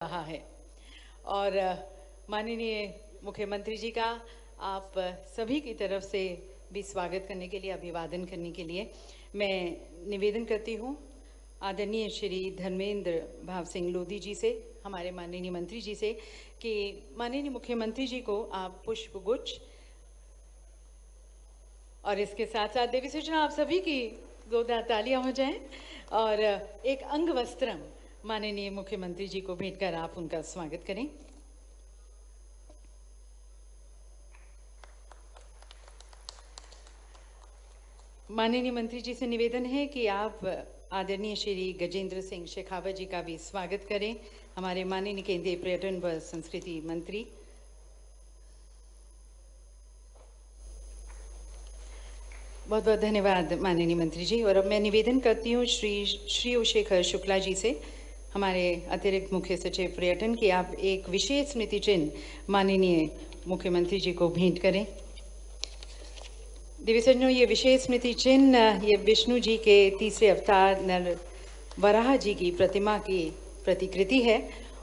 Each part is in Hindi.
रहा है और माननीय मुख्यमंत्री जी का आप सभी की तरफ से भी स्वागत करने के लिए, अभिवादन करने के लिए मैं निवेदन करती हूँ आदरणीय श्री धर्मेंद्र भाव सिंह लोधी जी से, हमारे माननीय मंत्री जी से, कि माननीय मुख्यमंत्री जी को आप पुष्पगुच्छ और इसके साथ साथ देवी सूचना आप सभी की जोरदार तालियां हो जाएं और एक अंग वस्त्रम माननीय मुख्यमंत्री जी को भेंट कर आप उनका स्वागत करें। माननीय मंत्री जी से निवेदन है कि आप आदरणीय श्री गजेंद्र सिंह शेखावत जी का भी स्वागत करें, हमारे माननीय केंद्रीय पर्यटन व संस्कृति मंत्री। बहुत बहुत धन्यवाद माननीय मंत्री जी। और अब मैं निवेदन करती हूँ श्री शेखर शुक्ला जी से, हमारे अतिरिक्त मुख्य सचिव पर्यटन, की आप एक विशेष स्मृति चिन्ह माननीय मुख्यमंत्री जी को भेंट करें। देवी सज्जनों, ये विशेष स्मृति चिन्ह ये विष्णु जी के तीसरे अवतार नर वराह जी की प्रतिमा की प्रतिकृति है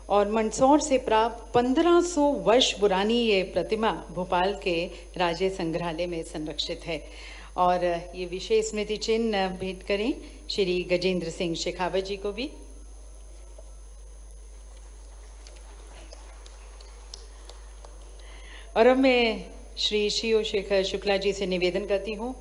और मंदसौर से प्राप्त 1500 वर्ष पुरानी ये प्रतिमा भोपाल के राज्य संग्रहालय में संरक्षित है। और ये विशेष स्मृति चिन्ह भेंट करें श्री गजेंद्र सिंह शेखावत जी को भी। और अब मैं श्री शेखर शुक्ला जी से निवेदन करती हूँ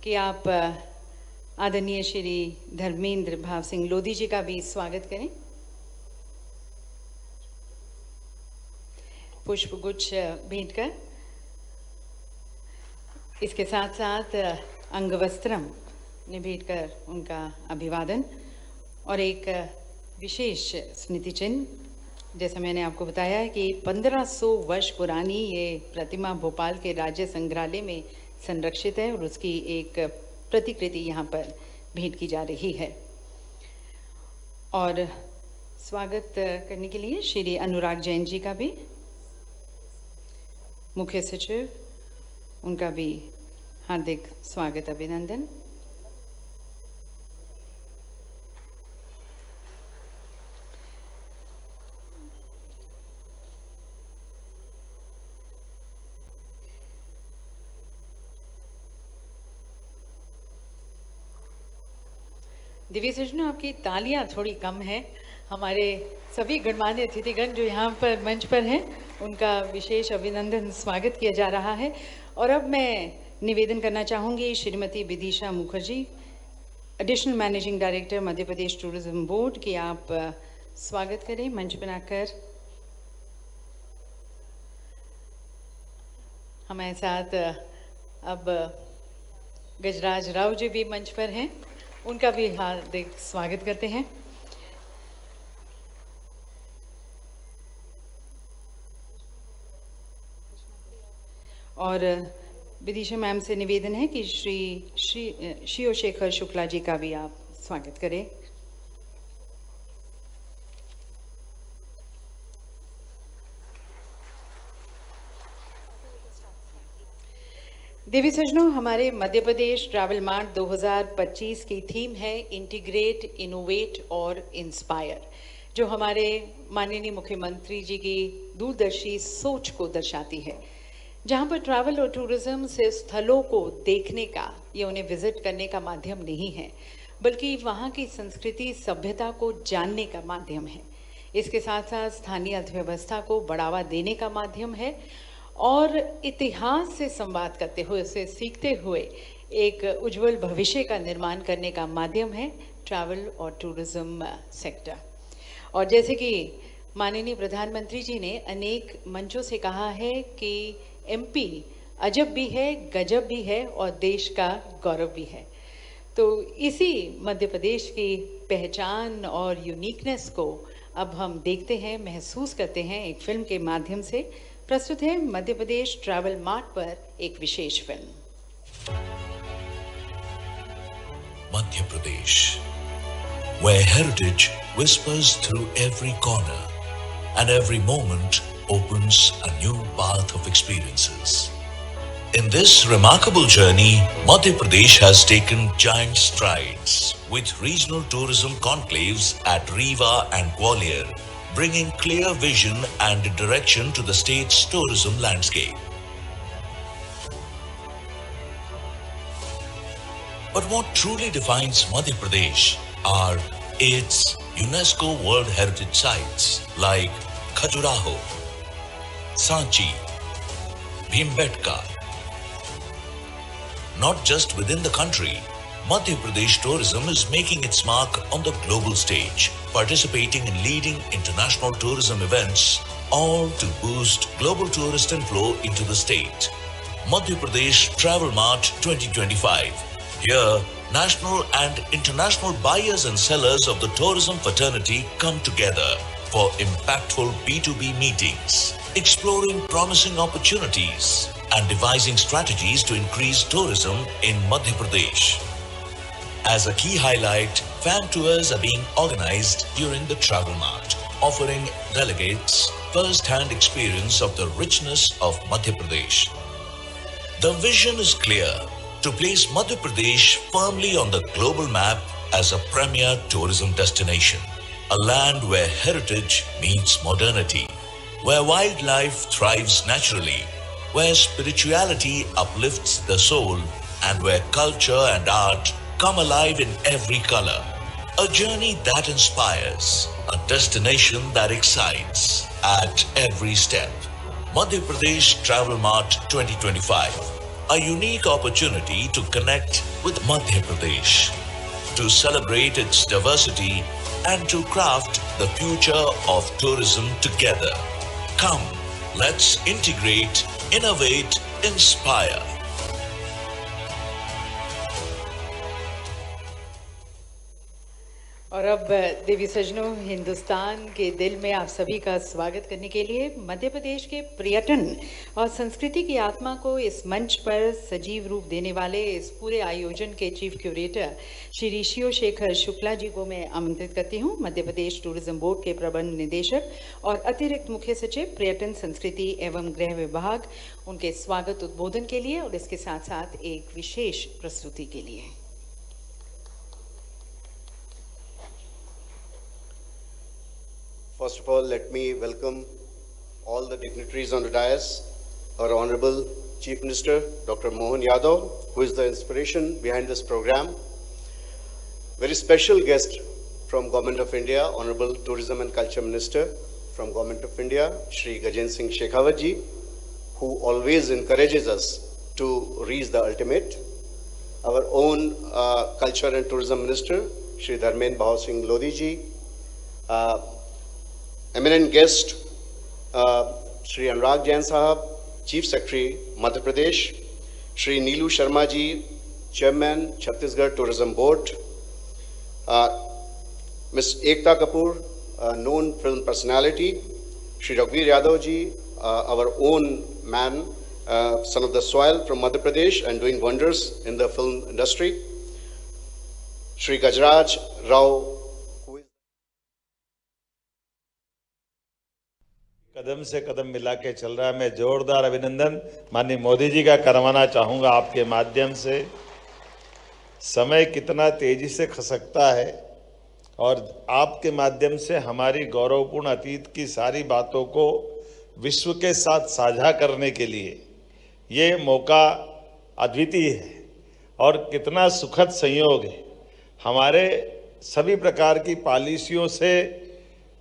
कि आप आदरणीय श्री धर्मेंद्र भाव सिंह लोधी जी का भी स्वागत करें। पुष्पगुच्छ भेंट कर इसके साथ साथ अंगवस्त्रम ने भेंट कर उनका अभिवादन और एक विशेष स्मृति चिन्ह, जैसा मैंने आपको बताया है कि 1500 वर्ष पुरानी ये प्रतिमा भोपाल के राज्य संग्रहालय में संरक्षित है और उसकी एक प्रतिकृति यहाँ पर भेंट की जा रही है। और स्वागत करने के लिए श्री अनुराग जैन जी का भी, मुख्य सचिव, उनका भी हार्दिक स्वागत, अभिनंदन। दिव्य सज्जनों, आपकी तालियां थोड़ी कम है। हमारे सभी गणमान्य अतिथिगण जो यहाँ पर मंच पर हैं उनका विशेष अभिनंदन, स्वागत किया जा रहा है। और अब मैं निवेदन करना चाहूँगी श्रीमती Vidisha Mukherjee, additional managing director Madhya Pradesh tourism board, की आप स्वागत करें मंच पर आकर। हमारे साथ अब गजराज राव जी भी मंच पर हैं, उनका भी हार्दिक स्वागत करते हैं। और विदिशा मैम से निवेदन है कि श्री शेखर शुक्ला जी का भी आप स्वागत करें। देवी सज्जनों, हमारे मध्य प्रदेश ट्रैवल मार्ट 2025 की थीम है इंटीग्रेट, इनोवेट और इंस्पायर, जो हमारे माननीय मुख्यमंत्री जी की दूरदर्शी सोच को दर्शाती है, जहां पर ट्रैवल और टूरिज्म सिर्फ स्थलों को देखने का या उन्हें विजिट करने का माध्यम नहीं है, बल्कि वहां की संस्कृति, सभ्यता को जानने का माध्यम है। इसके साथ साथ स्थानीय अर्थव्यवस्था को बढ़ावा देने का माध्यम है और इतिहास से संवाद करते हुए, उसे सीखते हुए एक उज्जवल भविष्य का निर्माण करने का माध्यम है ट्रैवल और टूरिज्म सेक्टर। और जैसे कि माननीय प्रधानमंत्री जी ने अनेक मंचों से कहा है कि एमपी अजब भी है, गजब भी है और देश का गौरव भी है, तो इसी मध्य प्रदेश की पहचान और यूनिकनेस को अब हम देखते हैं, महसूस करते हैं एक फिल्म के माध्यम से। प्रस्तुत है मध्य प्रदेश ट्रैवल मार्ट पर एक विशेष फिल्म। Madhya Pradesh, where heritage whispers through every corner and every moment opens a new path of experiences. In this remarkable journey, Madhya Pradesh has taken giant strides with regional tourism conclaves at Rewa and Gwalior, bringing clear vision and direction to the state's tourism landscape. But what truly defines Madhya Pradesh are its UNESCO World Heritage Sites like Khajuraho, Sanchi, Bhimbetka. Not just within the country, Madhya Pradesh tourism is making its mark on the global stage, participating in leading international tourism events, all to boost global tourist inflow into the state. Madhya Pradesh Travel Mart 2025. Here, national and international buyers and sellers of the tourism fraternity come together for impactful B2B meetings, exploring promising opportunities and devising strategies to increase tourism in Madhya Pradesh. As a key highlight, fan tours are being organized during the Travel Mart, offering delegates first-hand experience of the richness of Madhya Pradesh. The vision is clear: to place Madhya Pradesh firmly on the global map as a premier tourism destination, a land where heritage meets modernity, where wildlife thrives naturally, where spirituality uplifts the soul, and where culture and art come alive in every color. A journey that inspires, a destination that excites at every step. Madhya Pradesh Travel Mart 2025, a unique opportunity to connect with Madhya Pradesh, to celebrate its diversity and to craft the future of tourism together. Come, let's integrate, innovate, inspire. और अब देवी सजनों, हिंदुस्तान के दिल में आप सभी का स्वागत करने के लिए मध्य प्रदेश के पर्यटन और संस्कृति की आत्मा को इस मंच पर सजीव रूप देने वाले इस पूरे आयोजन के चीफ क्यूरेटर श्री शिव शेखर शुक्ला जी को मैं आमंत्रित करती हूं, मध्य प्रदेश टूरिज्म बोर्ड के प्रबंध निदेशक और अतिरिक्त मुख्य सचिव पर्यटन, संस्कृति एवं गृह विभाग, उनके स्वागत उद्बोधन के लिए और इसके साथ साथ एक विशेष प्रस्तुति के लिए। First of all, let me welcome all the dignitaries on the dais, our Honorable Chief Minister, Dr. Mohan Yadav, who is the inspiration behind this program. Very special guest from Government of India, Honorable Tourism and Culture Minister from Government of India, Shri Gajendra Singh Shekhawat ji, who always encourages us to reach the ultimate. Our own Culture and Tourism Minister, Shri Dharmendra Bahau Singh Lodhi ji, eminent guest, Shri Anurag Jain Sahab, Chief Secretary, Madhya Pradesh, Shri Neelu Sharma ji, Chairman, Chhattisgarh Tourism Board, Ms. Ekta Kapoor, known film personality, Shri Raghuveer Yadav ji, our own man, son of the soil from Madhya Pradesh and doing wonders in the film industry, Shri Gajraj Rao, कदम से कदम मिला के चल रहा है। मैं जोरदार अभिनंदन माननीय मोदी जी का करवाना चाहूँगा आपके माध्यम से। समय कितना तेजी से खसकता है और आपके माध्यम से हमारी गौरवपूर्ण अतीत की सारी बातों को विश्व के साथ साझा करने के लिए ये मौका अद्वितीय है और कितना सुखद संयोग है। हमारे सभी प्रकार की पॉलिसियों से,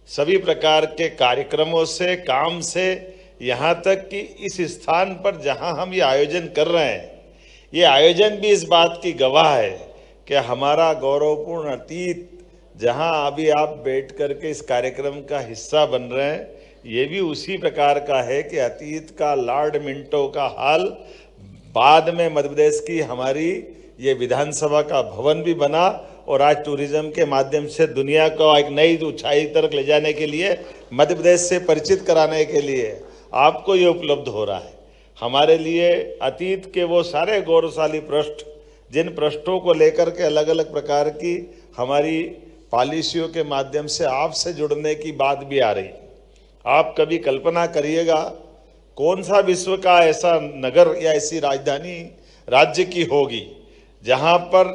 सभी प्रकार के कार्यक्रमों से, काम से, यहाँ तक कि इस स्थान पर जहाँ हम ये आयोजन कर रहे हैं, ये आयोजन भी इस बात की गवाह है कि हमारा गौरवपूर्ण अतीत जहाँ अभी आप बैठ करके इस कार्यक्रम का हिस्सा बन रहे हैं, ये भी उसी प्रकार का है कि अतीत का लॉर्ड मिंटो का हाल बाद में मध्य प्रदेश की हमारी ये विधानसभा का भवन भी बना और आज टूरिज्म के माध्यम से दुनिया को एक नई ऊंचाई तक ले जाने के लिए, मध्य प्रदेश से परिचित कराने के लिए आपको ये उपलब्ध हो रहा है। हमारे लिए अतीत के वो सारे गौरवशाली पृष्ठ, जिन पृष्ठों को लेकर के अलग अलग प्रकार की हमारी पॉलिसियों के माध्यम से आपसे जुड़ने की बात भी आ रही। आप कभी कल्पना करिएगा कौन सा विश्व का ऐसा नगर या ऐसी राजधानी राज्य की होगी जहां पर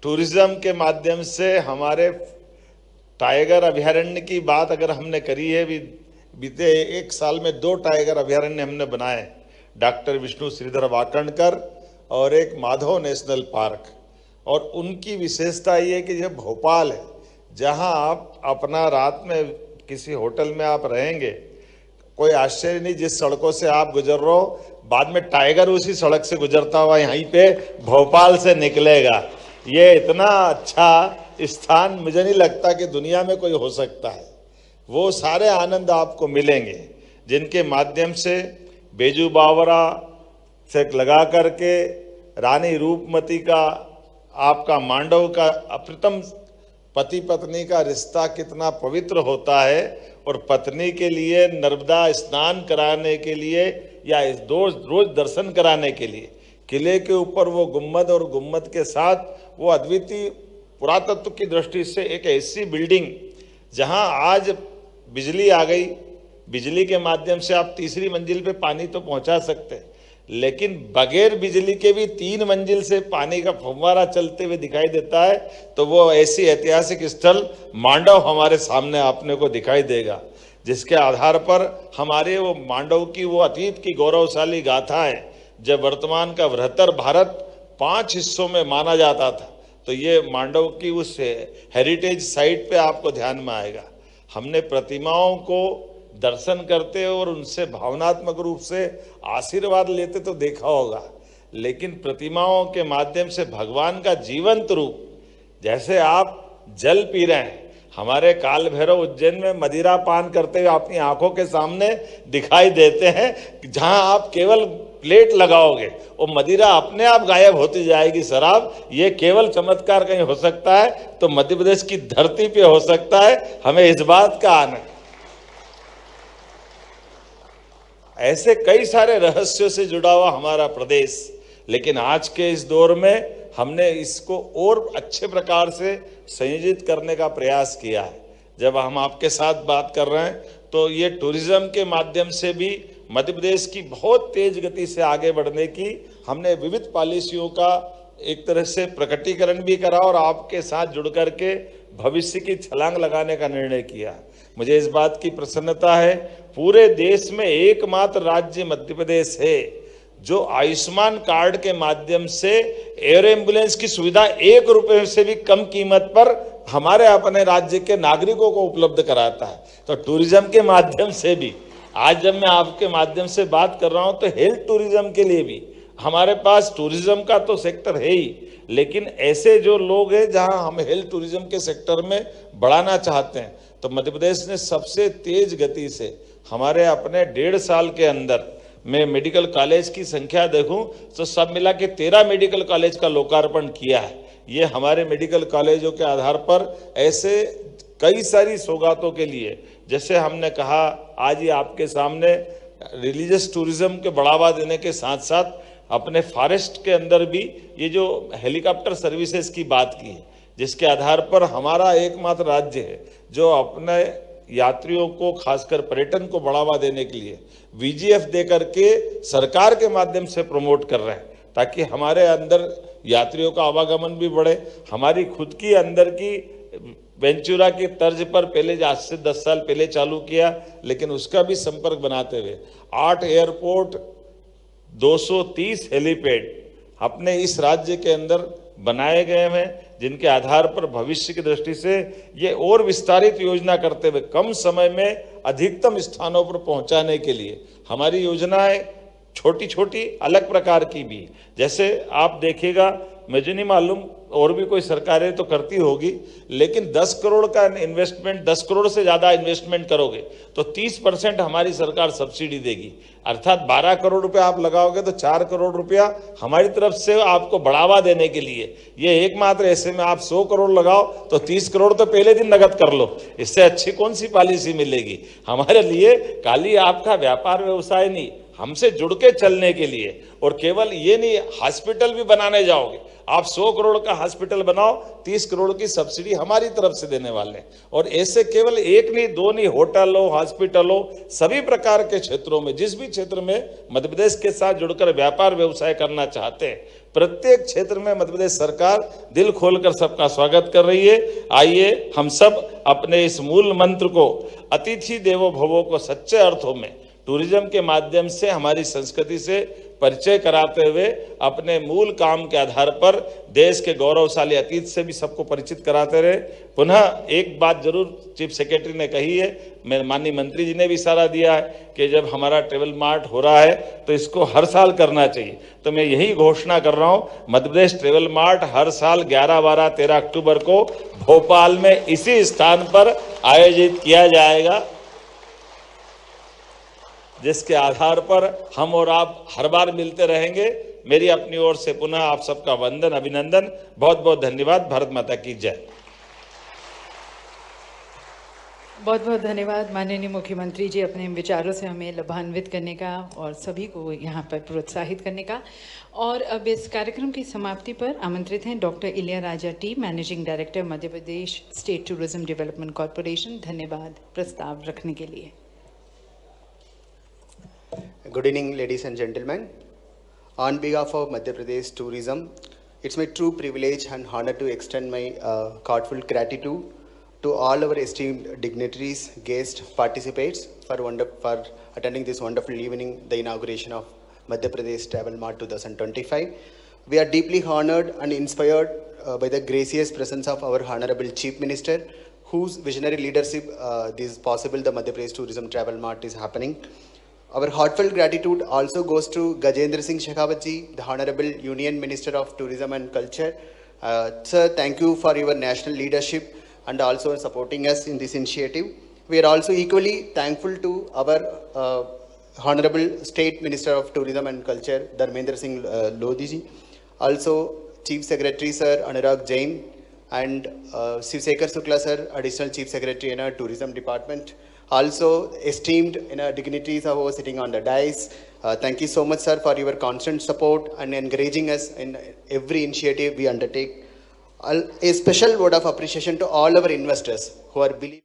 टूरिज्म के माध्यम से हमारे टाइगर अभयारण्य की बात अगर हमने करी है, बीते 1 साल में 2 टाइगर अभयारण्य हमने बनाए, डॉक्टर विष्णु श्रीधर वाकणकर और एक माधव नेशनल पार्क। और उनकी विशेषता ये है कि जब भोपाल है, जहां आप अपना रात में किसी होटल में आप रहेंगे, कोई आश्चर्य नहीं जिस सड़कों से आप गुजर रहे हो, बाद में टाइगर उसी सड़क से गुजरता हुआ यहीं पे भोपाल से निकलेगा। ये इतना अच्छा स्थान मुझे नहीं लगता कि दुनिया में कोई हो सकता है। वो सारे आनंद आपको मिलेंगे जिनके माध्यम से बेजू बावरा से लगा करके रानी रूपमती का, आपका मांडव का अप्रतिम पति पत्नी का रिश्ता कितना पवित्र होता है, और पत्नी के लिए नर्मदा स्नान कराने के लिए या रोज दर्शन कराने के लिए किले के ऊपर वो गुम्बद और गुम्बद के साथ वो अद्वितीय पुरातत्व की दृष्टि से एक ऐसी बिल्डिंग जहां आज बिजली आ गई, बिजली के माध्यम से आप 3री मंजिल पे पानी तो पहुंचा सकते हैं, लेकिन बगैर बिजली के भी 3 मंजिल से पानी का फव्वारा चलते हुए दिखाई देता है। तो वो ऐसी ऐतिहासिक स्थल मांडव हमारे सामने आपने को दिखाई देगा, जिसके आधार पर हमारे वो मांडव की वो अतीत की गौरवशाली गाथा है। जब वर्तमान का बृहत्तर भारत 5 हिस्सों में माना जाता था, तो ये मांडव की उस हेरिटेज साइट पे आपको ध्यान में आएगा। हमने प्रतिमाओं को दर्शन करते और उनसे भावनात्मक रूप से आशीर्वाद लेते तो देखा होगा, लेकिन प्रतिमाओं के माध्यम से भगवान का जीवंत रूप, जैसे आप जल पी रहे हैं, हमारे काल भैरव उज्जैन में मदिरा पान करते हुए अपनी आंखों के सामने दिखाई देते हैं, जहां आप केवल प्लेट लगाओगे और मदिरा अपने आप गायब होती जाएगी। शराब, ये केवल चमत्कार कहीं हो सकता है तो मध्य प्रदेश की धरती पे हो सकता है। हमें इस बात का आनंद। ऐसे कई सारे रहस्यों से जुड़ा हुआ हमारा प्रदेश, लेकिन आज के इस दौर में हमने इसको और अच्छे प्रकार से संयोजित करने का प्रयास किया है। जब हम आपके साथ बात कर रहे हैं तो ये टूरिज्म के माध्यम से भी मध्य प्रदेश की बहुत तेज गति से आगे बढ़ने की हमने विविध पॉलिसियों का एक तरह से प्रकटीकरण भी करा और आपके साथ जुड़ करके भविष्य की छलांग लगाने का निर्णय किया। मुझे इस बात की प्रसन्नता है, पूरे देश में एकमात्र राज्य मध्य प्रदेश है जो आयुष्मान कार्ड के माध्यम से एयर एम्बुलेंस की सुविधा 1 रुपए से भी कम कीमत पर हमारे अपने राज्य के नागरिकों को उपलब्ध कराता है। तो टूरिज्म के माध्यम से भी आज जब मैं आपके माध्यम से बात कर रहा हूं तो हेल्थ टूरिज्म के लिए भी हमारे पास टूरिज्म का तो सेक्टर है ही, लेकिन ऐसे जो लोग हैं जहां हम हेल्थ टूरिज्म के सेक्टर में बढ़ाना चाहते हैं, तो मध्य प्रदेश ने सबसे तेज गति से हमारे अपने 1.5 साल के अंदर मैं मेडिकल कॉलेज की संख्या देखूं तो सब मिला के 13 मेडिकल कॉलेज का लोकार्पण किया है। ये हमारे मेडिकल कॉलेजों के आधार पर ऐसे कई सारी सौगातों के लिए, जैसे हमने कहा आज ही आपके सामने रिलीजियस टूरिज्म के बढ़ावा देने के साथ साथ अपने फॉरेस्ट के अंदर भी ये जो हेलीकॉप्टर सर्विसेज की बात की है, जिसके आधार पर हमारा एकमात्र राज्य है जो अपने यात्रियों को खासकर पर्यटन को बढ़ावा देने के लिए VGF दे करके सरकार के माध्यम से प्रमोट कर रहे हैं, ताकि हमारे अंदर यात्रियों का आवागमन भी बढ़े। हमारी खुद की अंदर की वेंचुरा की तर्ज पर पहले आज से 10 साल पहले चालू किया, लेकिन उसका भी संपर्क बनाते हुए 8 एयरपोर्ट 230 हेलीपैड अपने इस राज्य के अंदर बनाए गए हैं, जिनके आधार पर भविष्य की दृष्टि से ये और विस्तारित योजना करते हुए कम समय में अधिकतम स्थानों पर पहुंचाने के लिए हमारी योजनाएं छोटी छोटी अलग प्रकार की भी, जैसे आप देखिएगा, मुझे नहीं मालूम और भी कोई सरकारें तो करती होगी, लेकिन 10 करोड़ का इन्वेस्टमेंट, 10 करोड़ से ज़्यादा इन्वेस्टमेंट करोगे तो 30% हमारी सरकार सब्सिडी देगी। अर्थात 12 करोड़ रुपए आप लगाओगे तो 4 करोड़ रुपया हमारी तरफ से आपको बढ़ावा देने के लिए। ये एकमात्र ऐसे में आप 100 करोड़ लगाओ तो 30 करोड़ तो पहले दिन नगद कर लो, इससे अच्छी कौन सी पॉलिसी मिलेगी हमारे लिए। खाली आपका व्यापार व्यवसाय नहीं, हमसे जुड़ के चलने के लिए, और केवल ये नहीं, हॉस्पिटल भी बनाने जाओगे, आप 100 करोड़ का हॉस्पिटल बनाओ, 30 करोड़ की सब्सिडी हमारी तरफ से देने वाले हैं। और ऐसे केवल एक नहीं, दो नहीं, होटल हो, हॉस्पिटल हो, सभी प्रकार के क्षेत्रों में, जिस भी क्षेत्र में मध्य प्रदेश के साथ जुड़कर व्यापार व्यवसाय करना चाहते हैं, प्रत्येक क्षेत्र में मध्य प्रदेश सरकार दिल खोलकर सबका स्वागत कर रही है। आइए हम सब अपने इस मूल मंत्र को, अतिथि देवो भवो को सच्चे अर्थों में टूरिज्म के माध्यम से हमारी संस्कृति से परिचय कराते हुए अपने मूल काम के आधार पर देश के गौरवशाली अतीत से भी सबको परिचित कराते रहे। पुनः एक बात जरूर चीफ सेक्रेटरी ने कही है, मेरे माननीय मंत्री जी ने भी इशारा दिया है कि जब हमारा ट्रेवल मार्ट हो रहा है तो इसको हर साल करना चाहिए। तो मैं यही घोषणा कर रहा हूँ, मध्य प्रदेश ट्रेवल मार्ट हर साल 11, 12, 13 अक्टूबर को भोपाल में इसी स्थान पर आयोजित किया जाएगा, जिसके आधार पर हम और आप हर बार मिलते रहेंगे। मेरी अपनी ओर से पुनः आप सबका वंदन, अभिनंदन, बहुत बहुत धन्यवाद। भारत माता की जय। बहुत बहुत धन्यवाद माननीय मुख्यमंत्री जी, अपने विचारों से हमें लाभान्वित करने का और सभी को यहाँ पर प्रोत्साहित करने का। और अब इस कार्यक्रम की समाप्ति पर आमंत्रित हैं doctor Ilaiyaraja T, managing director Madhya Pradesh state tourism development corporation. धन्यवाद प्रस्ताव रखने के लिए। Good evening, ladies and gentlemen. On behalf of Madhya Pradesh Tourism, it's my true privilege and honor to extend my heartfelt gratitude to all our esteemed dignitaries, guests, participants for attending this wonderful evening, the inauguration of Madhya Pradesh Travel Mart 2025. We are deeply honored and inspired by the gracious presence of our Honorable Chief Minister, whose visionary leadership this is possible, the Madhya Pradesh Tourism Travel Mart is happening. Our heartfelt gratitude also goes to Gajendra Singh Shekhawat ji, the Honorable Union Minister of Tourism and Culture. Sir, thank you for your national leadership and also supporting us in this initiative. We are also equally thankful to our Honorable State Minister of Tourism and Culture, Dharmendra Singh Lodhi ji. Also Chief Secretary Sir Anurag Jain and Shivsekhar Shukla Sir, Additional Chief Secretary in our Tourism Department. Also esteemed dignitaries who are sitting on the dais. Thank you so much, sir, for your constant support and encouraging us in every initiative we undertake. A special word of appreciation to all our investors who are believing